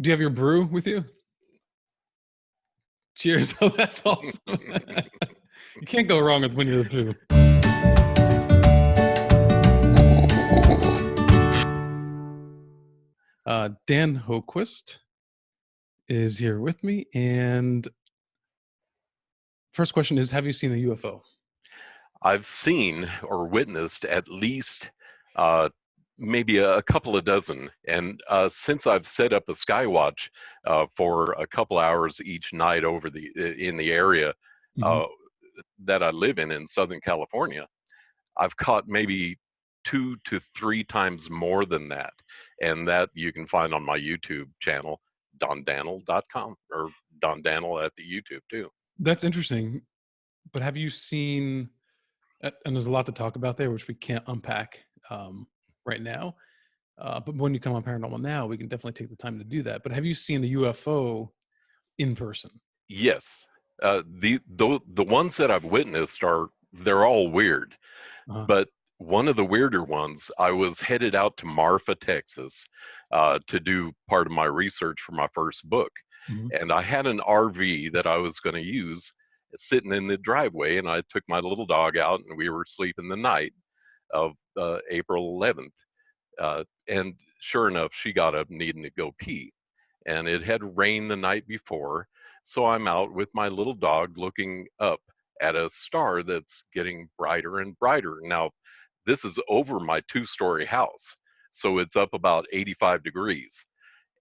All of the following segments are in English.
Do you have your brew with you? Cheers. Oh, that's awesome. You can't go wrong with Winnie the Pooh. Dan Hoquist is here with me. And first question is, have you seen a UFO? I've seen or witnessed at least uh, maybe a couple of dozen. And since I've set up a skywatch for a couple hours each night over in the area Mhm. uh, that I live in Southern California, I've caught maybe 2 to 3 times more than that. And that you can find on my YouTube channel, dondannel.com, or Don Dannel at the YouTube too. That's interesting. But have you seen, and there's a lot to talk about there, which we can't unpack right now. But when you come on Paranormal Now, we can definitely take the time to do that. But have you seen a UFO in person? Yes. The ones that I've witnessed they're all weird, Uh-huh. but one of the weirder ones, I was headed out to Marfa, Texas, to do part of my research for my first book, Mhm. and I had an RV that I was going to use sitting in the driveway, and I took my little dog out, and we were sleeping the night of April 11th, and sure enough, she got up needing to go pee, and it had rained the night before. So I'm out with my little dog looking up at a star that's getting brighter and brighter. Now, this is over my 2 story house, so it's up about 85 degrees,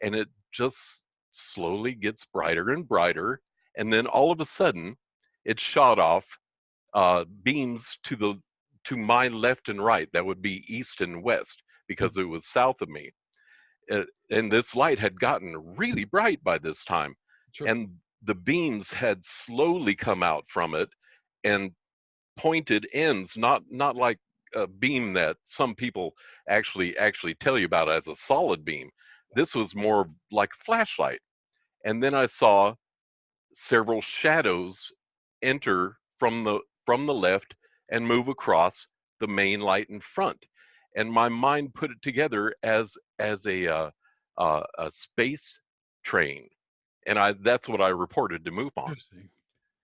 and it just slowly gets brighter and brighter. And then all of a sudden, it shot off beams to my left and right. That would be east and west because it was south of me, and this light had gotten really bright by this time, Sure. and the beams had slowly come out from it and pointed ends, not like a beam that some people actually tell you about as a solid beam. This was more like a flashlight. And then I saw several shadows enter from the left and move across the main light in front, and my mind put it together as a space train, and I that's what I reported to MUFON, Interesting.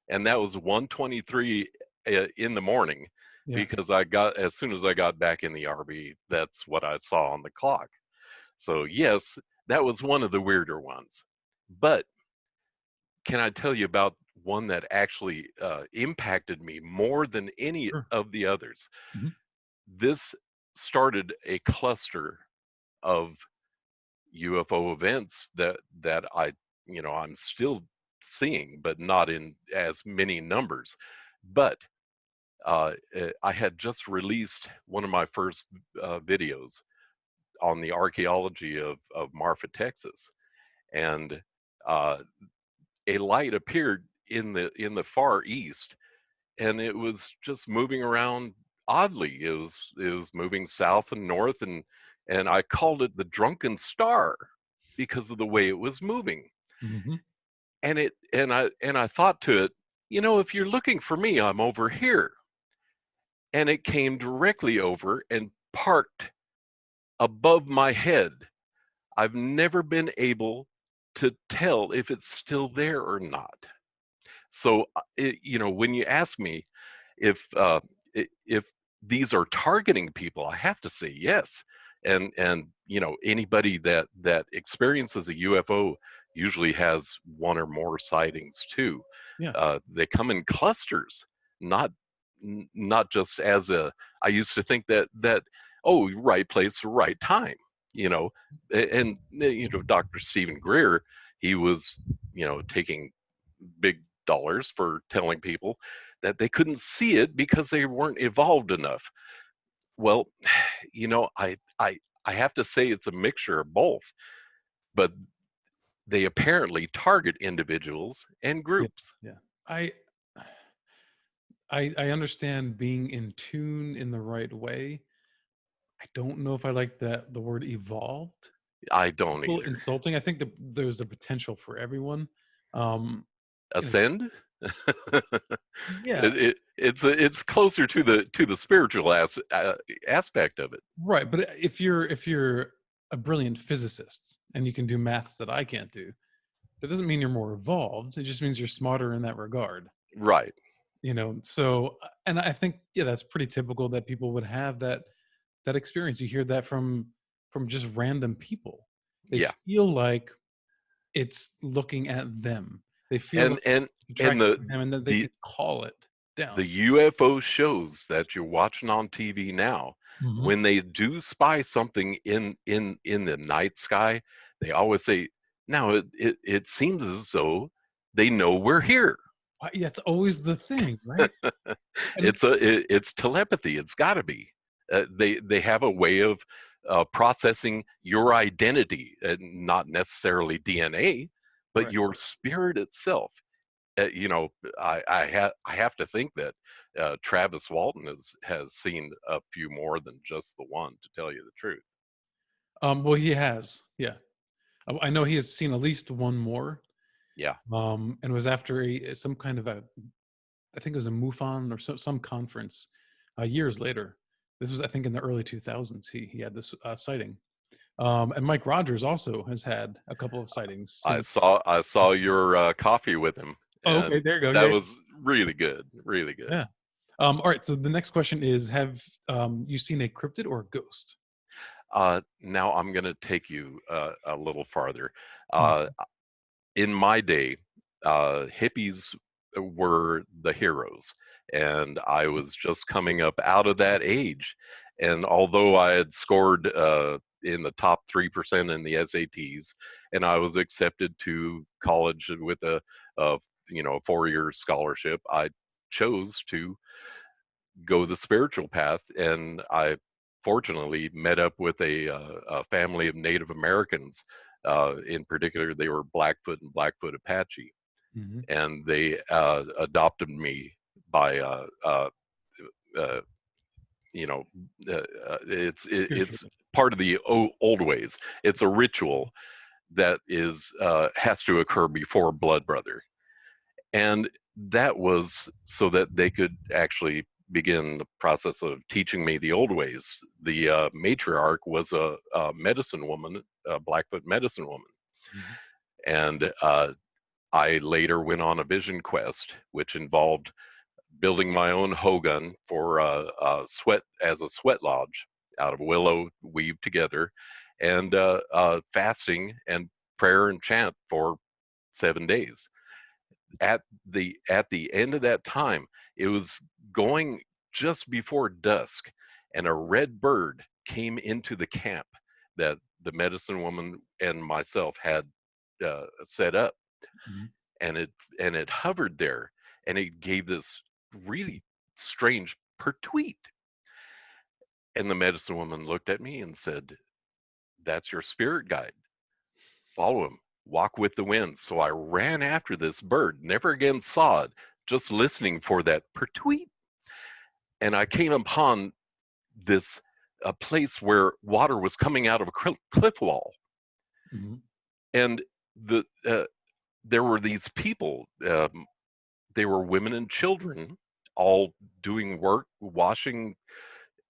and that was 1:23 in the morning, Yeah. because I got as soon as I got back in the RV, that's what I saw on the clock. So yes, that was one of the weirder ones, but can I tell you about one that actually impacted me more than any Sure. of the others? Mhm. This started a cluster of UFO events that I'm still seeing, but not in as many numbers. But I had just released one of my first videos on the archaeology of Marfa, Texas, and uh, a light appeared in the far east, and it was just moving around oddly. It was moving south and north, and I called it the drunken star because of the way it was moving. Mhm. And I thought to it, if you're looking for me, I'm over here. And it came directly over and parked above my head. I've never been able to tell if it's still there or not. So, when you ask me if if these are targeting people, I have to say yes. And anybody that experiences a UFO usually has one or more sightings too. Yeah. They come in clusters, not not just as a. I used to think that oh, right place, right time. You know, and Dr. Stephen Greer, he was taking big dollars for telling people that they couldn't see it because they weren't evolved enough. Well, I have to say it's a mixture of both, but they apparently target individuals and Yeah. groups. Yeah. I I understand being in tune in the right way. I don't know if I like the word evolved. I It's don't a little either. insulting. I think there's a potential for everyone. Um, you know, Ascend. yeah, It's closer to the spiritual aspect of it. right. But if you're a brilliant physicist and you can do maths that I can't do, that doesn't mean you're more evolved. It just means you're smarter in that regard. Right. So and I think, yeah, that's pretty typical that people would have that experience. You hear that from just random people. They Yeah. feel like it's looking at them. They feel And like and it's and attracted to them and that they the could call it the down. UFO shows that you're watching on TV now, Mhm. when they do spy something in the night sky, they always say, "Now it seems as though they know we're here." Yeah, it's always the thing, right? And It's telepathy. It's got to be. They have a way of processing your identity, not necessarily DNA, but right. your spirit itself. You know, I have to think that Travis Walton has seen a few more than just the one, to tell you the truth. Well, he has, yeah. I know he has seen at least one more, Yeah, and it was after some kind of a, I think it was a MUFON or some conference, years later. This was, I think, in the early 2000s. He had this sighting, and Mike Rogers also has had a couple of sightings since. I saw your coffee with him, Oh, okay, and there you go. that Yeah, was really good, really good. yeah. All right. So the next question is: have you seen a cryptid or a ghost? Now I'm going to take you a little farther. Uh, Mhm. in my day, hippies were the heroes, and I was just coming up out of that age. And although I had scored in the top 3% in the SATs, and I was accepted to college with a 4-year scholarship, I chose to go the spiritual path, and I fortunately met up with a family of Native Americans. In particular, they were Blackfoot and Blackfoot Apache, Mhm. and they adopted me by uh, you know it's Spiritually. part of the old ways. It's a ritual that is has to occur before blood brother, and that was so that they could actually begin the process of teaching me the old ways. The matriarch was a medicine woman, a Blackfoot medicine woman, Mhm. and I later went on a vision quest, which involved building my own hogun for sweat as a sweat lodge out of willow weaved together, and fasting and prayer and chant for 7 days. At the end of that time, it was going just before dusk, and a red bird came into the camp that the medicine woman and myself had set up, Mhm. and it hovered there, and it gave this really strange pertweet. And the medicine woman looked at me and said, "That's your spirit guide. Follow him. Walk with the wind." So I ran after this bird, never again saw it, just listening for that pertweet. And I came upon this a place where water was coming out of a cliff wall, Mhm. and there were these people. They were women and children, all doing work, washing,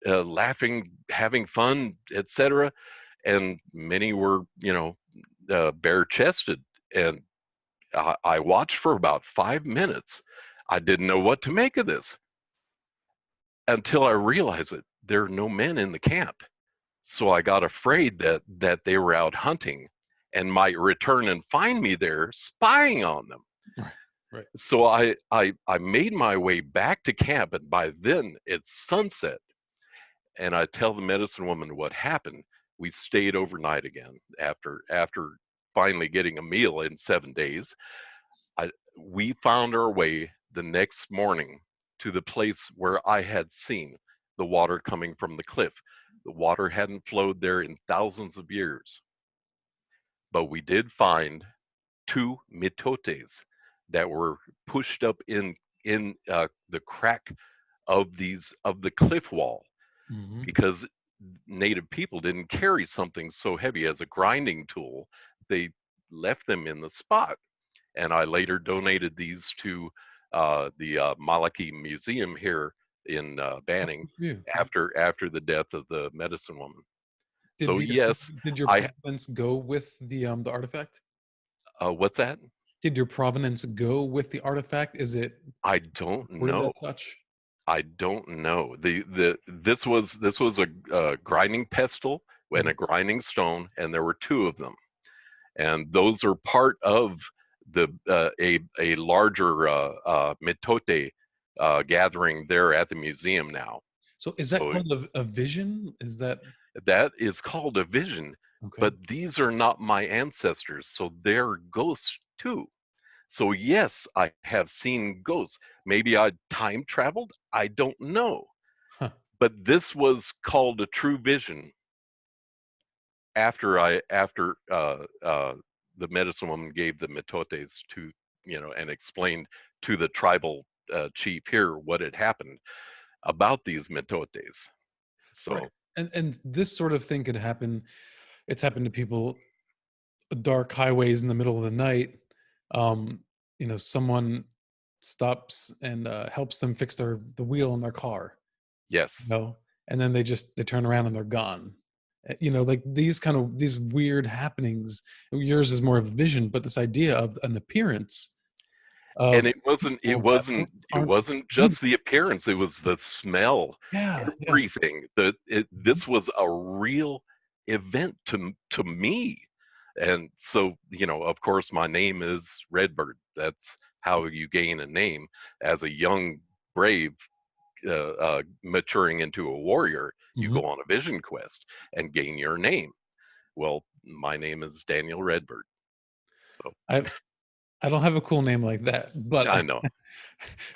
laughing, having fun, etc. And many were, bare chested. And I watched for about 5 minutes. I didn't know what to make of this until I realized that there are no men in the camp. So I got afraid that they were out hunting and might return and find me there spying on them. Right. Right. So I made my way back to camp, and by then it's sunset. And I tell the medicine woman what happened. We stayed overnight again after finally getting a meal in 7 days. I We found our way the next morning to the place where I had seen the water coming from the cliff. The water hadn't flowed there in thousands of years, but we did find two mitotes that were pushed up in the crack of the cliff wall, Mhm. because native people didn't carry something so heavy as a grinding tool. They left them in the spot, and I later donated these to the Malaki Museum here in Oh, Banning good for you. after the death of the medicine woman. Did So your yes, did your I provenance go with the artifact? what's that? Did your provenance go with the artifact? Is it I don't reported know. as such? I don't know. The this was a grinding pestle and Mhm. a grinding stone, and there were two of them, and those are part of the a larger mitote gathering there at the museum now. So is that So called a vision? Is that that is called a vision, okay? but these are not my ancestors, so they're ghosts too. So yes, I have seen ghosts. Maybe I time traveled. I don't know, Huh. but this was called a true vision after the medicine woman gave the mitotes to and explained to the tribal chief here what had happened about these mitotes. Right. So And this sort of thing could happen. It's happened to people dark highways in the middle of the night. Um, someone stops and helps them fix the wheel in their car, yes, and then they turn around and they're gone. Like these weird happenings. Yours is more of a vision, but this idea of an appearance and of it wasn't it people that wasn't it aren't wasn't human. just the appearance, it was the smell, Yeah, yeah. everything. Mhm, This was a real event to me. And so, of course, my name is Redbird. That's how you gain a name as a young brave, maturing into a warrior. You mhm. go on a vision quest and gain your name. Well, my name is Daniel Redbird. So I I don't have a cool name like that, but I know.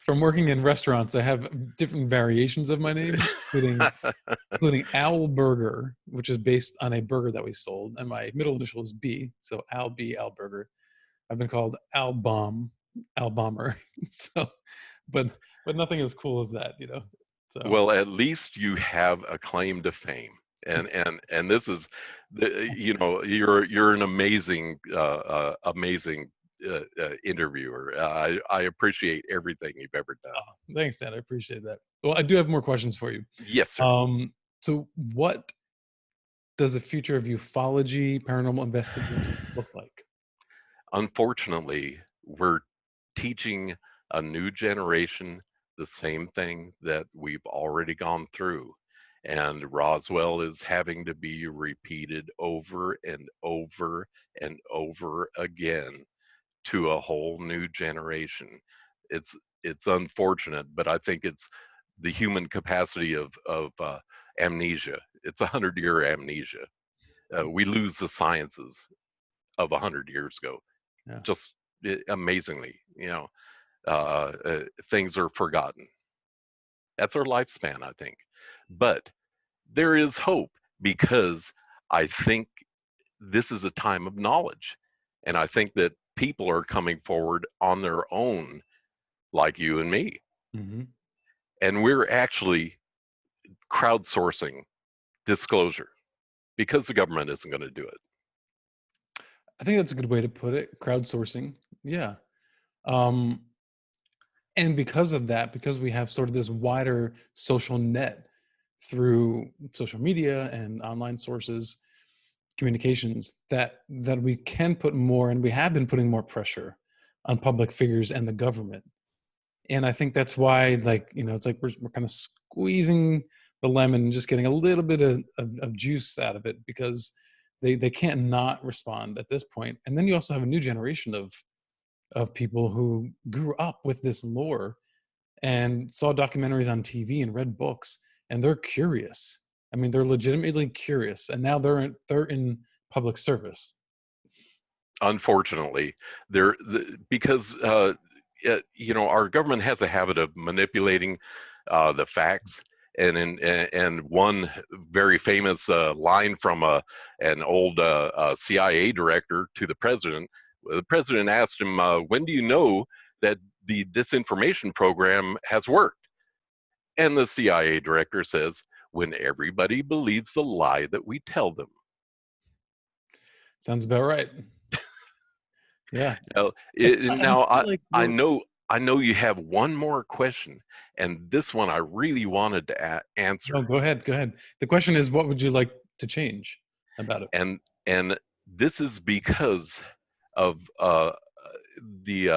from working in restaurants, I have different variations of my name, including Al Burger, which is based on a burger that we sold, and my middle initial is B, so Al B, Al Burger. I've been called Al Bomb, Al Bomber. So, but nothing as cool as that. So, Well, at least you have a claim to fame, and this is, you're an amazing amazing interviewer. I appreciate everything you've ever done. thanks, Dad. I appreciate that. Well, I do have more questions for you. Yes, sir. So what does the future of ufology, paranormal investigation look like? Unfortunately, we're teaching a new generation the same thing that we've already gone through. And Roswell is having to be repeated over and over and over again to a whole new generation. It's it's unfortunate, but I think it's the human capacity of amnesia. It's 100-year amnesia. We lose the sciences of 100 years ago Yeah. just amazingly, things are forgotten. That's our lifespan, I think. But there is hope because I think this is a time of knowledge. And I think that people are coming forward on their own, like you and me. Hmm. And we're actually crowdsourcing disclosure because the government isn't going to do it. I think that's a good way to put it. Crowdsourcing. Yeah. Um, and because of that, because we have sort of this wider social net through social media and online sources, communications, that we can put more, and we have been putting more pressure on public figures and the government. And I think that's why, like, it's like we're kind of squeezing the lemon and just getting a little bit of juice out of it, because they can't not respond at this point. And then you also have a new generation of people who grew up with this lore and saw documentaries on TV and read books, and they're curious. I mean, they're legitimately curious, and now they're in public service. Unfortunately, because our government has a habit of manipulating the facts. And one very famous line from an old CIA director to the president. The president asked him, "When do you know that the disinformation program has worked?" And the CIA director says, "When everybody believes the lie that we tell them." Sounds about right. Yeah. Now, And I now feel like I we're know I know you have one more question, and this one I really wanted to no, answer. go ahead, go ahead. The question is, what would you like to change? about it. And this is because of the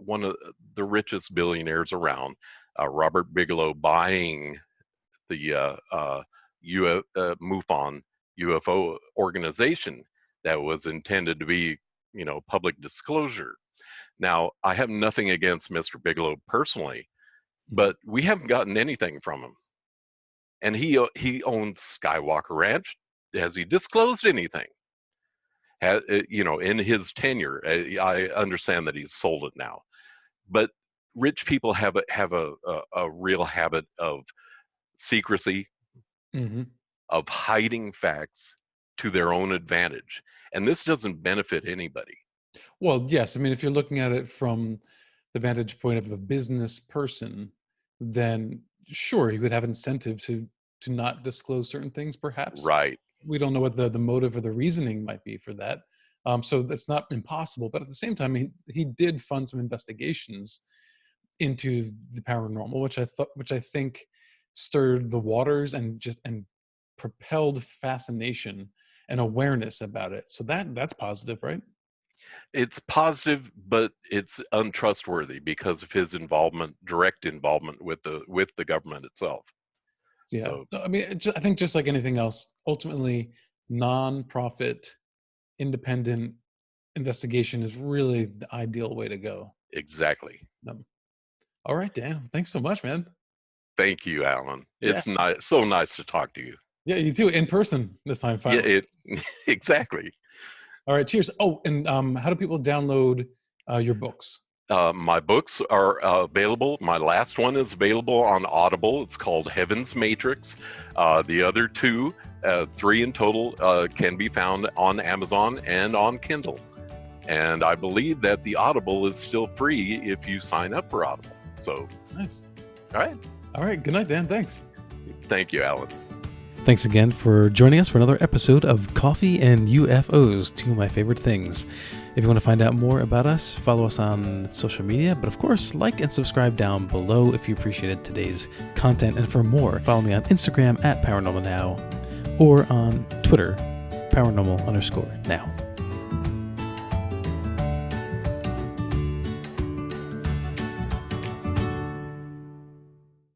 one of the richest billionaires around, Robert Bigelow, buying the MUFON UFO organization that was intended to be, public disclosure. Now, I have nothing against Mr. Bigelow personally, Mhm. but we haven't gotten anything from him. And he owns Skywalker Ranch. Has he disclosed anything? In his tenure, I understand that he's sold it now, but rich people have a real habit of secrecy, Mhm. of hiding facts to their own advantage, and this doesn't benefit anybody. Well, yes. I mean, if you're looking at it from the vantage point of a business person, then sure, he would have incentive to not disclose certain things. Perhaps Right. we don't know what the motive or the reasoning might be for that. So that's not impossible. But at the same time, he did fund some investigations into the paranormal, which I think stirred the waters and propelled fascination and awareness about it. So that's positive, right? It's positive, but it's untrustworthy because of his direct involvement with the government itself. Yeah. So No, I mean, I think just like anything else, ultimately, non-profit, independent investigation is really the ideal way to go. exactly. Um, all right, Dan. Thanks so much, man. Thank you, Alan. Yeah. It's so nice to talk to you. Yeah, you too. In person this time, Yeah, finally. it exactly. All right. Cheers. Oh, and how do people download your books? My books are available. My last one is available on Audible. It's called Heaven's Matrix. The other two, three in total, can be found on Amazon and on Kindle. And I believe that the Audible is still free if you sign up for Audible. So, Nice. all right. All right. Good night, Dan. Thanks. Thank you, Alan. Thanks again for joining us for another episode of Coffee and UFOs, two of my favorite things. If you want to find out more about us, follow us on social media, but of course, like and subscribe down below if you appreciated today's content. And for more, follow me on Instagram at ParanormalNow or on Twitter, paranormal_now.